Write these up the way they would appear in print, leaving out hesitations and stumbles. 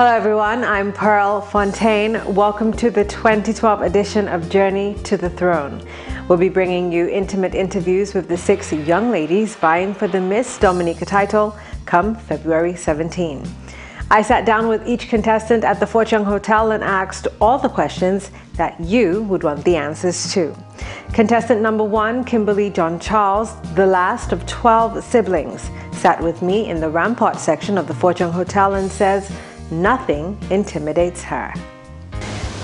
Hello everyone, I'm Pearl Fontaine. Welcome to the 2012 edition of Journey to the Throne. We'll be bringing you intimate interviews with the 6 young ladies vying for the Miss Dominica title come February 17. I sat down with each contestant at the Fort Young Hotel and asked all the questions that you would want the answers to. Contestant number 1, Kimberly Jno, the last of 12 siblings, sat with me in the Rampart section of the Fort Young Hotel and says nothing intimidates her.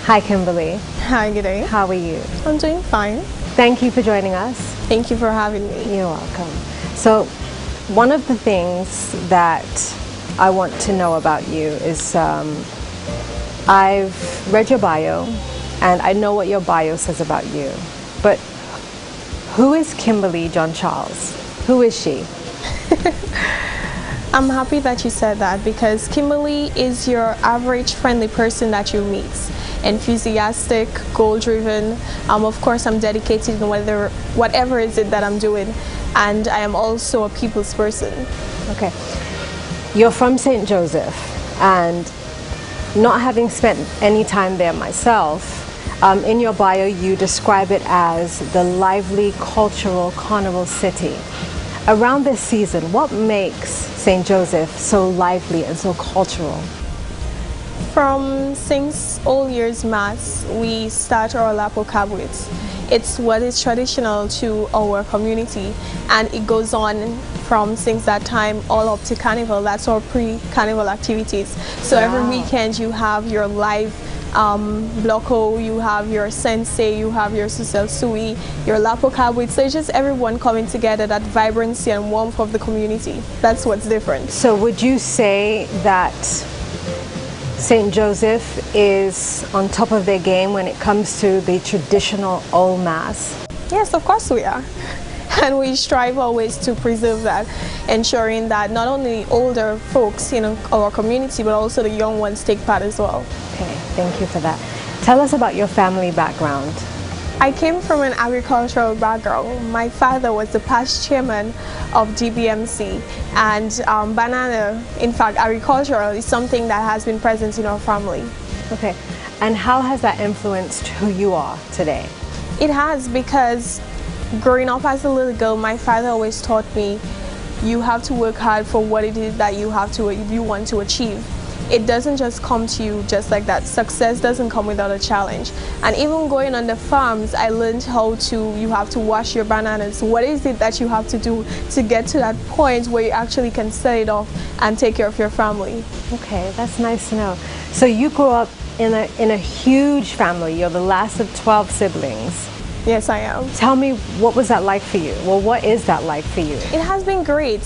Hi Kimberly. Hi, good day. How are you? I'm doing fine. Thank you for joining us. Thank you for having me. You're welcome. So one of the things that I want to know about you is I've read your bio and I know what your bio says about you, but who is Kimberly Jno? Who is she? I'm happy that you said that because Kimberly is your average friendly person that you meet. Enthusiastic, goal-driven. Of course, I'm dedicated in whatever is it that I'm doing, and I am also a people's person. Okay. You're from St. Joseph, and not having spent any time there myself, in your bio you describe it as the lively cultural carnival city. Around this season, what makes St. Joseph so lively and so cultural? Since all years Mass, we start our Lapo Cabwits. It's what is traditional to our community, and it goes on from since that time all up to Carnival. That's our pre-Carnival activities. So wow. Every weekend you have your live Bloco, you have your Sensei, you have your Susel Sui, your Lapo Cabwit. So it's just everyone coming together, that vibrancy and warmth of the community. That's what's different. So would you say that St. Joseph is on top of their game when it comes to the traditional Old Mass? Yes, of course we are. And we strive always to preserve that, ensuring that not only older folks in our community, but also the young ones take part as well. Okay, thank you for that. Tell us about your family background. I came from an agricultural background. My father was the past chairman of DBMC, and banana, in fact, agricultural is something that has been present in our family. Okay, and how has that influenced who you are today? It has, because growing up as a little girl, my father always taught me you have to work hard for what it is that you want to achieve. It doesn't just come to you just like that. Success doesn't come without a challenge. And even going on the farms, I learned you have to wash your bananas. What is it that you have to do to get to that point where you actually can set it off and take care of your family? Okay, that's nice to know. So you grew up in a huge family. You're the last of 12 siblings. Yes, I am. Tell me, what was that like for you? Well, what is that like for you? It has been great.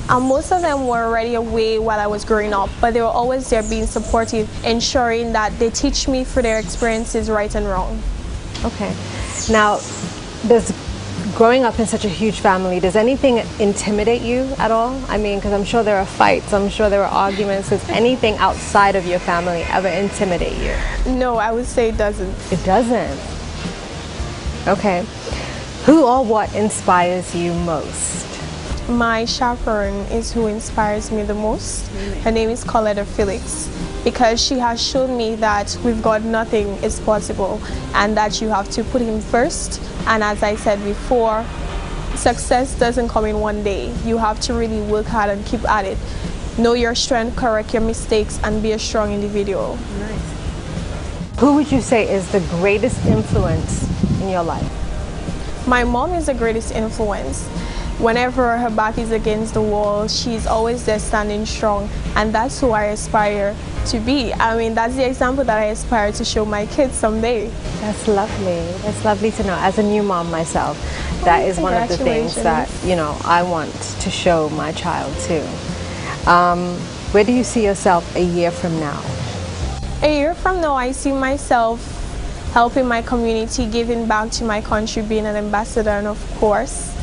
Most of them were already away while I was growing up, but they were always there being supportive, ensuring that they teach me through their experiences right and wrong. Okay. Now, growing up in such a huge family, does anything intimidate you at all? I mean, because I'm sure there are fights, I'm sure there are arguments. Does anything outside of your family ever intimidate you? No, I would say it doesn't. It doesn't? Okay. Who or what inspires you most? My chaperone is who inspires me the most. Her name is Coletta Felix, because she has shown me that with God nothing is possible, and that you have to put Him first. And as I said before, success doesn't come in one day. You have to really work hard and keep at it. Know your strength, correct your mistakes, and be a strong individual. Nice. Who would you say is the greatest influence in your life? My mom is the greatest influence. Whenever her back is against the wall, she's always there standing strong, and that's who I aspire to be. I mean, that's the example that I aspire to show my kids someday. That's lovely. That's lovely to know. As a new mom myself, that is one of the things that, I want to show my child too. Where do you see yourself a year from now? A year from now, I see myself helping my community, giving back to my country, being an ambassador, and of course,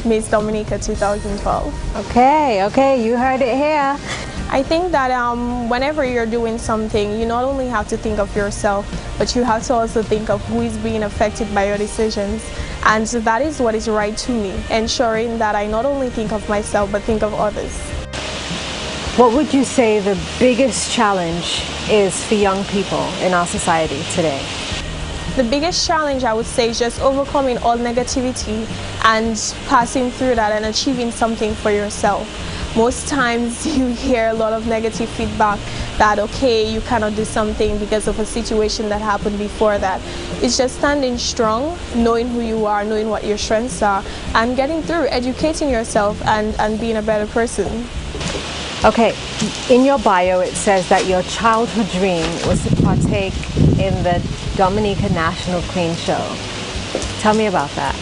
Miss Dominica 2012. Okay, you heard it here. I think that whenever you're doing something, you not only have to think of yourself, but you have to also think of who is being affected by your decisions. And that is what is right to me, ensuring that I not only think of myself, but think of others. What would you say the biggest challenge is for young people in our society today? The biggest challenge, I would say, is just overcoming all negativity and passing through that and achieving something for yourself. Most times you hear a lot of negative feedback that, okay, you cannot do something because of a situation that happened before that. It's just standing strong, knowing who you are, knowing what your strengths are, and getting through, educating yourself and being a better person. Okay, in your bio it says that your childhood dream was to partake in the Dominica National Queen Show. Tell me about that.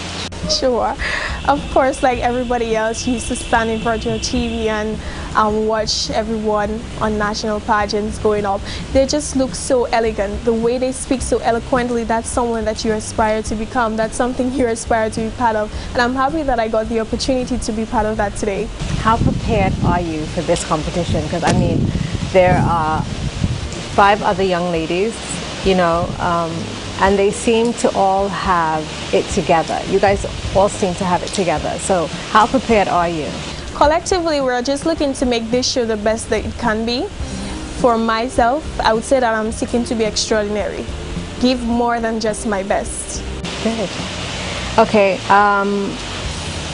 Sure. Of course, like everybody else, you used to stand in front of your TV and watch everyone on national pageants going up. They just look so elegant. The way they speak so eloquently, that's someone that you aspire to become. That's something you aspire to be part of. And I'm happy that I got the opportunity to be part of that today. How prepared are you for this competition? Because I mean, there are 5 other young ladies, you know, and they seem to all have it together. You guys all seem to have it together. So how prepared are you? Collectively, we're just looking to make this show the best that it can be. For myself, I would say that I'm seeking to be extraordinary. Give more than just my best. Good. Okay,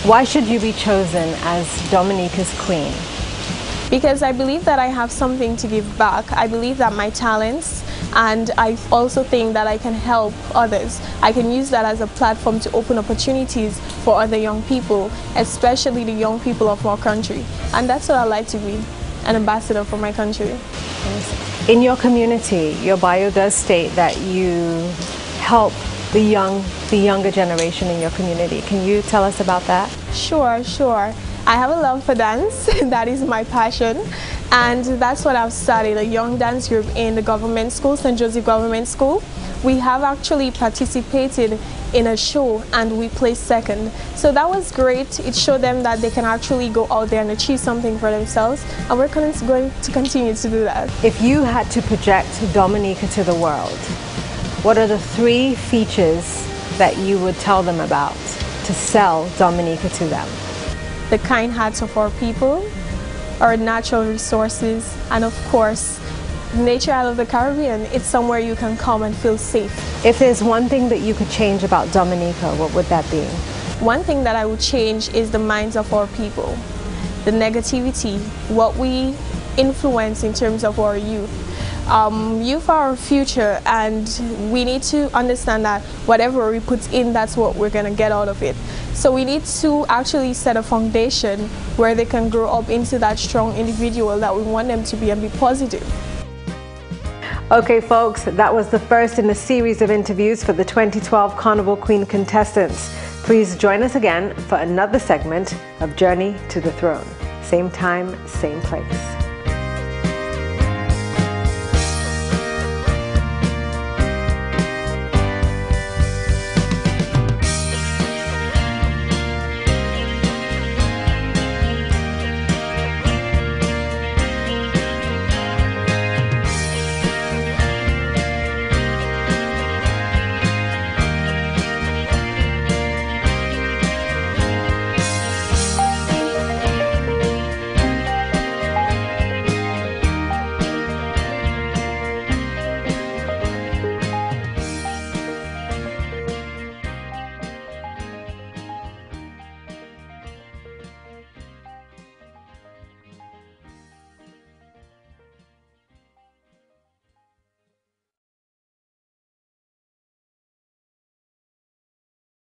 why should you be chosen as Dominica's queen? Because I believe that I have something to give back. I believe that my talents, and I also think that I can help others. I can use that as a platform to open opportunities for other young people, especially the young people of our country. And that's what I like to be, an ambassador for my country. In your community, your bio does state that you help the younger generation in your community. Can you tell us about that? Sure. I have a love for dance. That is my passion, and that's what I've started, a young dance group in the government school, St. Joseph Government School. We have actually participated in a show and we placed second. So that was great. It showed them that they can actually go out there and achieve something for themselves, and we're going to continue to do that. If you had to project Dominica to the world, what are the 3 features that you would tell them about to sell Dominica to them? The kind hearts of our people, our natural resources, and of course, nature out of the Caribbean. It's somewhere you can come and feel safe. If there's one thing that you could change about Dominica, what would that be? One thing that I would change is the minds of our people. The negativity, what we influence in terms of our youth. Youth are our future, and we need to understand that whatever we put in, that's what we're going to get out of it. So we need to actually set a foundation where they can grow up into that strong individual that we want them to be and be positive. Okay folks, that was the first in a series of interviews for the 2012 Carnival Queen contestants. Please join us again for another segment of Journey to the Throne. Same time, same place.